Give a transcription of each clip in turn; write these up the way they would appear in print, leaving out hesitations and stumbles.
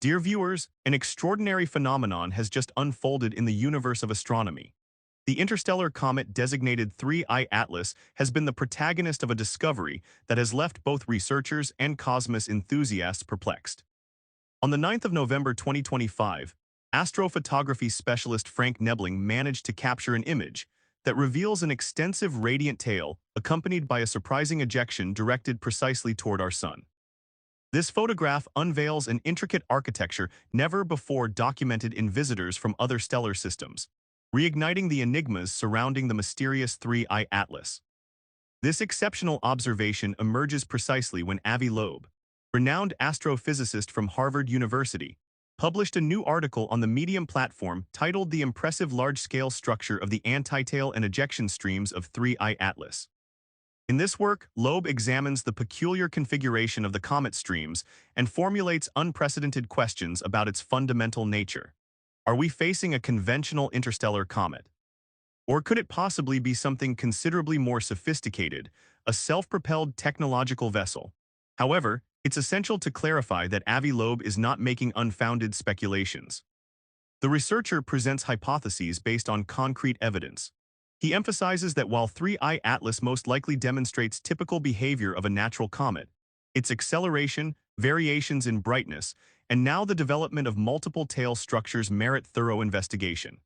Dear viewers, an extraordinary phenomenon has just unfolded in the universe of astronomy. The interstellar comet designated 3I Atlas has been the protagonist of a discovery that has left both researchers and cosmos enthusiasts perplexed. On the 9th of November 2025, astrophotography specialist Frank Nebling managed to capture an image that reveals an extensive radiant tail accompanied by a surprising ejection directed precisely toward our sun. This photograph unveils an intricate architecture never before documented in visitors from other stellar systems, reigniting the enigmas surrounding the mysterious 3I Atlas. This exceptional observation emerges precisely when Avi Loeb, renowned astrophysicist from Harvard University, published a new article on the Medium platform titled The Impressive Large-Scale Structure of the Antitail and Ejection Streams of 3I Atlas. In this work, Loeb examines the peculiar configuration of the comet streams and formulates unprecedented questions about its fundamental nature. Are we facing a conventional interstellar comet? Or could it possibly be something considerably more sophisticated, a self-propelled technological vessel? However, it's essential to clarify that Avi Loeb is not making unfounded speculations. The researcher presents hypotheses based on concrete evidence. He emphasizes that while 3I Atlas most likely demonstrates typical behavior of a natural comet, its acceleration, variations in brightness, and now the development of multiple tail structures merit thorough investigation.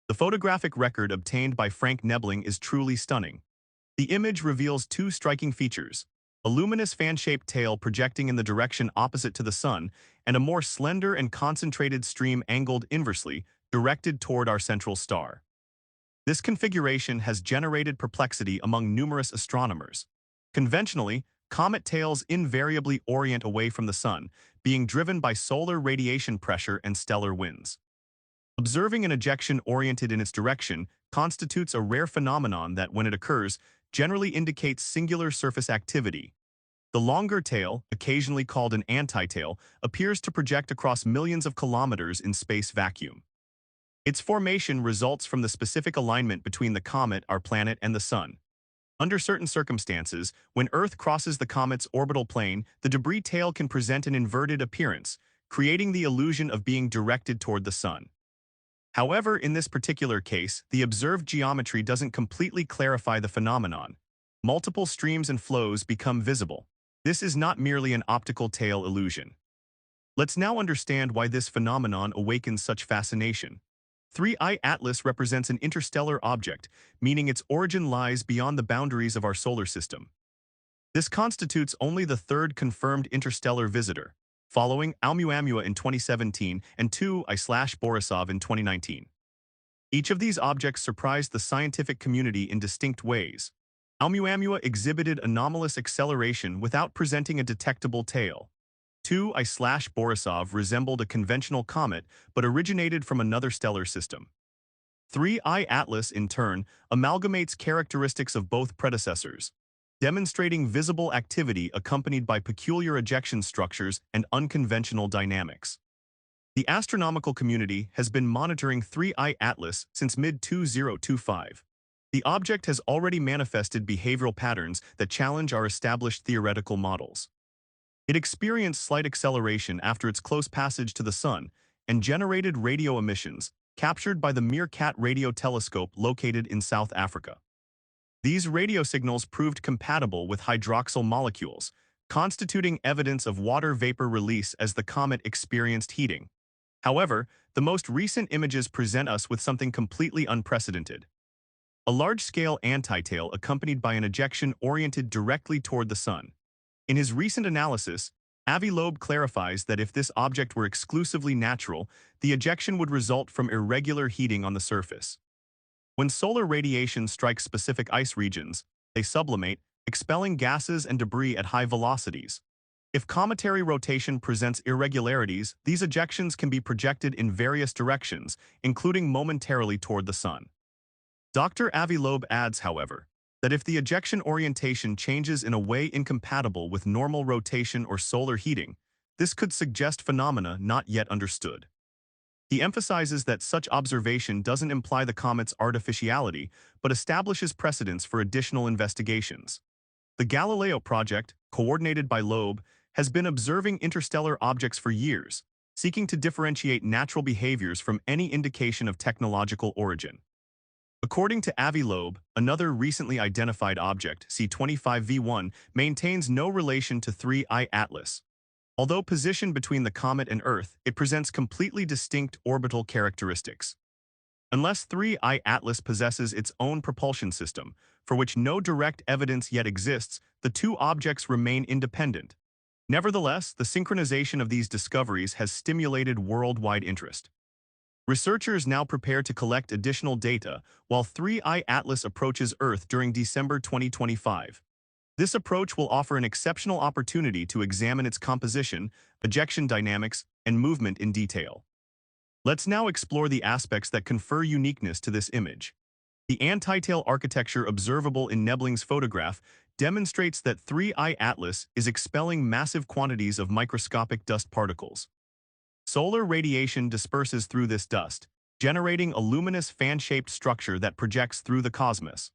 The photographic record obtained by Frank Nebling is truly stunning. The image reveals two striking features: a luminous fan-shaped tail projecting in the direction opposite to the sun, and a more slender and concentrated stream angled inversely, directed toward our central star. This configuration has generated perplexity among numerous astronomers. Conventionally, comet tails invariably orient away from the sun, being driven by solar radiation pressure and stellar winds. Observing an ejection oriented in its direction constitutes a rare phenomenon that, when it occurs, generally indicates singular surface activity. The longer tail, occasionally called an antitail, appears to project across millions of kilometers in space vacuum. Its formation results from the specific alignment between the comet, our planet, and the sun. Under certain circumstances, when Earth crosses the comet's orbital plane, the debris tail can present an inverted appearance, creating the illusion of being directed toward the sun. However, in this particular case, the observed geometry doesn't completely clarify the phenomenon. Multiple streams and flows become visible. This is not merely an optical tail illusion. Let's now understand why this phenomenon awakens such fascination. 3I Atlas represents an interstellar object, meaning its origin lies beyond the boundaries of our solar system. This constitutes only the third confirmed interstellar visitor, following Oumuamua in 2017 and 2I/Borisov in 2019. Each of these objects surprised the scientific community in distinct ways. Oumuamua exhibited anomalous acceleration without presenting a detectable tail. 2I/Borisov resembled a conventional comet but originated from another stellar system. 3I Atlas, in turn, amalgamates characteristics of both predecessors, demonstrating visible activity accompanied by peculiar ejection structures and unconventional dynamics. The astronomical community has been monitoring 3I Atlas since mid-2025. The object has already manifested behavioral patterns that challenge our established theoretical models. It experienced slight acceleration after its close passage to the sun and generated radio emissions captured by the Meerkat radio telescope located in South Africa. These radio signals proved compatible with hydroxyl molecules, constituting evidence of water vapor release as the comet experienced heating. However, the most recent images present us with something completely unprecedented: a large-scale antitail accompanied by an ejection oriented directly toward the sun. In his recent analysis, Avi Loeb clarifies that if this object were exclusively natural, the ejection would result from irregular heating on the surface. When solar radiation strikes specific ice regions, they sublimate, expelling gases and debris at high velocities. If cometary rotation presents irregularities, these ejections can be projected in various directions, including momentarily toward the sun. Dr. Avi Loeb adds, however, that if the ejection orientation changes in a way incompatible with normal rotation or solar heating, this could suggest phenomena not yet understood. He emphasizes that such observation doesn't imply the comet's artificiality, but establishes precedents for additional investigations. The Galileo project, coordinated by Loeb, has been observing interstellar objects for years, seeking to differentiate natural behaviors from any indication of technological origin. According to Avi Loeb, another recently identified object, C25V1, maintains no relation to 3I Atlas. Although positioned between the comet and Earth, it presents completely distinct orbital characteristics. Unless 3I Atlas possesses its own propulsion system, for which no direct evidence yet exists, the two objects remain independent. Nevertheless, the synchronization of these discoveries has stimulated worldwide interest. Researchers now prepare to collect additional data while 3I Atlas approaches Earth during December 2025. This approach will offer an exceptional opportunity to examine its composition, ejection dynamics, and movement in detail. Let's now explore the aspects that confer uniqueness to this image. The anti-tail architecture observable in Nebling's photograph demonstrates that 3I Atlas is expelling massive quantities of microscopic dust particles. Solar radiation disperses through this dust, generating a luminous fan-shaped structure that projects through the cosmos.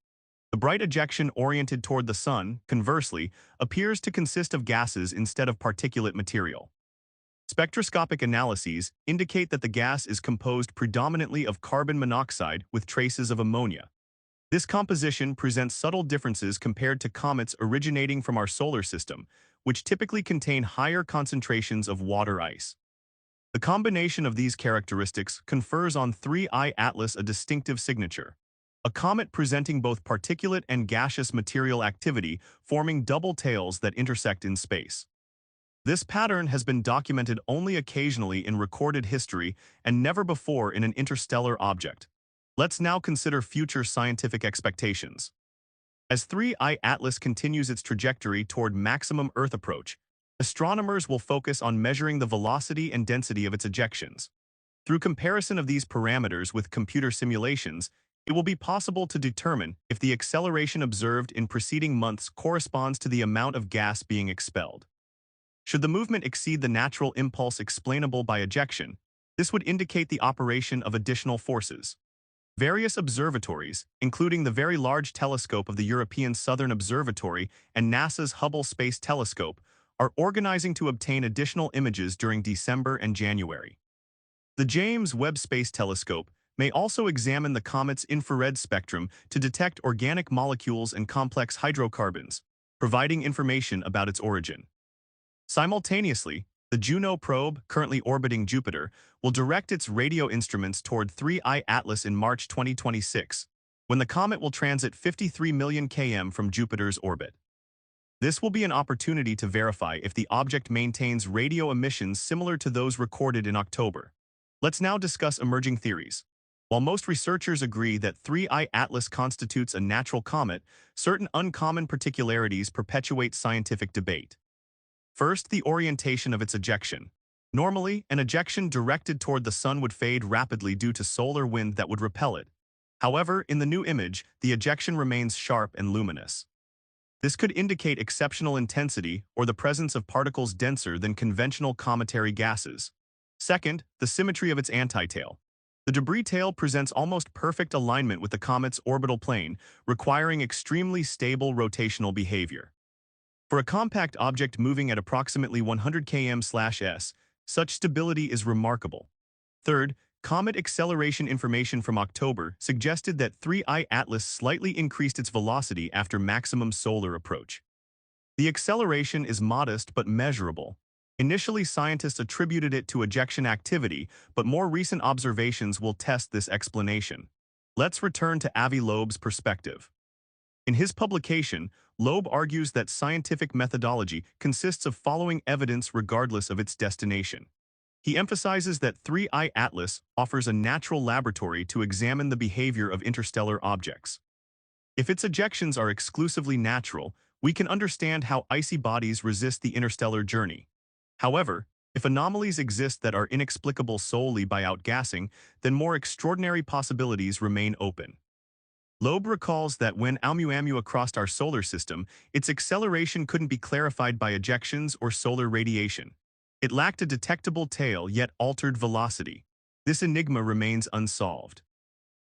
The bright ejection oriented toward the Sun, conversely, appears to consist of gases instead of particulate material. Spectroscopic analyses indicate that the gas is composed predominantly of carbon monoxide with traces of ammonia. This composition presents subtle differences compared to comets originating from our solar system, which typically contain higher concentrations of water ice. The combination of these characteristics confers on 3I Atlas a distinctive signature, a comet presenting both particulate and gaseous material activity, forming double tails that intersect in space. This pattern has been documented only occasionally in recorded history and never before in an interstellar object. Let's now consider future scientific expectations. As 3I Atlas continues its trajectory toward maximum Earth approach, astronomers will focus on measuring the velocity and density of its ejections. Through comparison of these parameters with computer simulations, it will be possible to determine if the acceleration observed in preceding months corresponds to the amount of gas being expelled. Should the movement exceed the natural impulse explainable by ejection, this would indicate the operation of additional forces. Various observatories, including the Very Large Telescope of the European Southern Observatory and NASA's Hubble Space Telescope, are organizing to obtain additional images during December and January. The James Webb Space Telescope may also examine the comet's infrared spectrum to detect organic molecules and complex hydrocarbons, providing information about its origin. Simultaneously, the Juno probe, currently orbiting Jupiter, will direct its radio instruments toward 3I Atlas in March 2026, when the comet will transit 53 million km from Jupiter's orbit. This will be an opportunity to verify if the object maintains radio emissions similar to those recorded in October. Let's now discuss emerging theories. While most researchers agree that 3I Atlas constitutes a natural comet, certain uncommon particularities perpetuate scientific debate. First, the orientation of its ejection. Normally, an ejection directed toward the Sun would fade rapidly due to solar wind that would repel it. However, in the new image, the ejection remains sharp and luminous. This could indicate exceptional intensity or the presence of particles denser than conventional cometary gases. Second, the symmetry of its antitail. The debris tail presents almost perfect alignment with the comet's orbital plane, requiring extremely stable rotational behavior. For a compact object moving at approximately 100 km/s, such stability is remarkable. Third, comet acceleration information from October suggested that 3I Atlas slightly increased its velocity after maximum solar approach. The acceleration is modest but measurable. Initially, scientists attributed it to ejection activity, but more recent observations will test this explanation. Let's return to Avi Loeb's perspective. In his publication, Loeb argues that scientific methodology consists of following evidence regardless of its destination. He emphasizes that 3I Atlas offers a natural laboratory to examine the behavior of interstellar objects. If its ejections are exclusively natural, we can understand how icy bodies resist the interstellar journey. However, if anomalies exist that are inexplicable solely by outgassing, then more extraordinary possibilities remain open. Loeb recalls that when Oumuamua crossed our solar system, its acceleration couldn't be clarified by ejections or solar radiation. It lacked a detectable tail yet altered velocity. This enigma remains unsolved.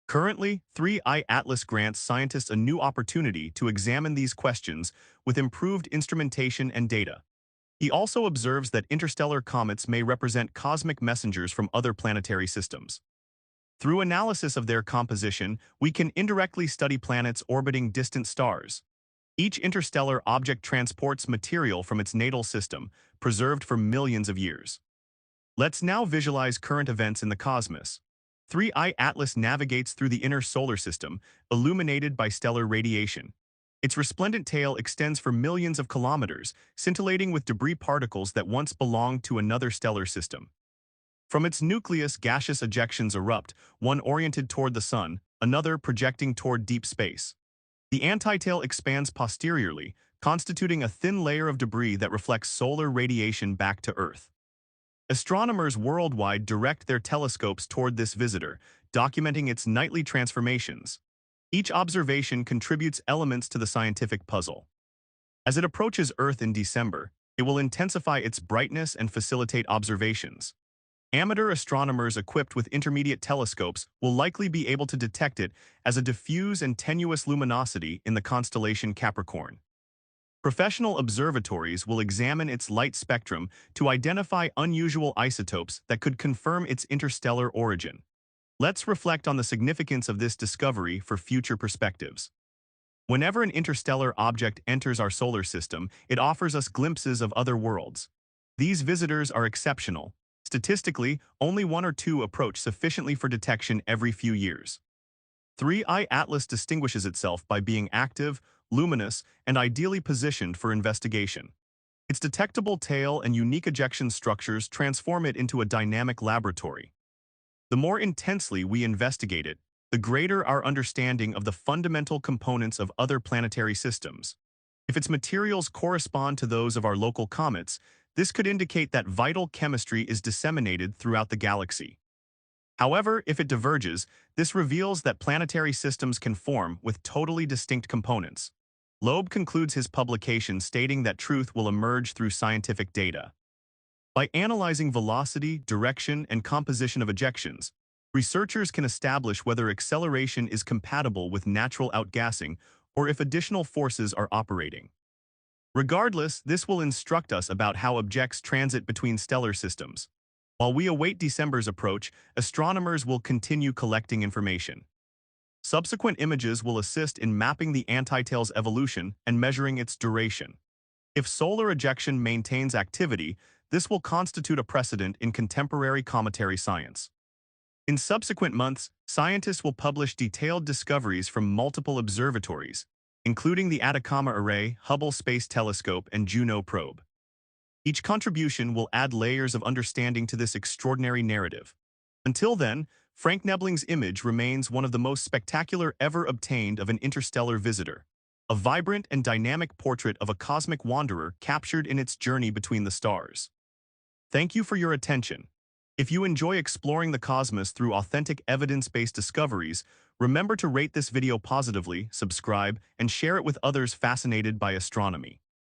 Currently, 3I Atlas grants scientists a new opportunity to examine these questions with improved instrumentation and data. He also observes that interstellar comets may represent cosmic messengers from other planetary systems. Through analysis of their composition, we can indirectly study planets orbiting distant stars. Each interstellar object transports material from its natal system, preserved for millions of years. Let's now visualize current events in the cosmos. 3I Atlas navigates through the inner solar system, illuminated by stellar radiation. Its resplendent tail extends for millions of kilometers, scintillating with debris particles that once belonged to another stellar system. From its nucleus, gaseous ejections erupt, one oriented toward the sun, another projecting toward deep space. The antitail expands posteriorly, constituting a thin layer of debris that reflects solar radiation back to Earth. Astronomers worldwide direct their telescopes toward this visitor, documenting its nightly transformations. Each observation contributes elements to the scientific puzzle. As it approaches Earth in December, it will intensify its brightness and facilitate observations. Amateur astronomers equipped with intermediate telescopes will likely be able to detect it as a diffuse and tenuous luminosity in the constellation Capricorn. Professional observatories will examine its light spectrum to identify unusual isotopes that could confirm its interstellar origin. Let's reflect on the significance of this discovery for future perspectives. Whenever an interstellar object enters our solar system, it offers us glimpses of other worlds. These visitors are exceptional. Statistically, only one or two approach sufficiently for detection every few years. 3I Atlas distinguishes itself by being active, luminous, and ideally positioned for investigation. Its detectable tail and unique ejection structures transform it into a dynamic laboratory. The more intensely we investigate it, the greater our understanding of the fundamental components of other planetary systems. If its materials correspond to those of our local comets, this could indicate that vital chemistry is disseminated throughout the galaxy. However, if it diverges, this reveals that planetary systems can form with totally distinct components. Loeb concludes his publication stating that truth will emerge through scientific data. By analyzing velocity, direction, and composition of ejections, researchers can establish whether acceleration is compatible with natural outgassing or if additional forces are operating. Regardless, this will instruct us about how objects transit between stellar systems. While we await December's approach, astronomers will continue collecting information. Subsequent images will assist in mapping the antitail's evolution and measuring its duration. If solar ejection maintains activity, this will constitute a precedent in contemporary cometary science. In subsequent months, scientists will publish detailed discoveries from multiple observatories, including the Atacama Array, Hubble Space Telescope, and Juno probe. Each contribution will add layers of understanding to this extraordinary narrative. Until then, Frank Nebling's image remains one of the most spectacular ever obtained of an interstellar visitor, a vibrant and dynamic portrait of a cosmic wanderer captured in its journey between the stars. Thank you for your attention. If you enjoy exploring the cosmos through authentic evidence-based discoveries, remember to rate this video positively, subscribe, and share it with others fascinated by astronomy.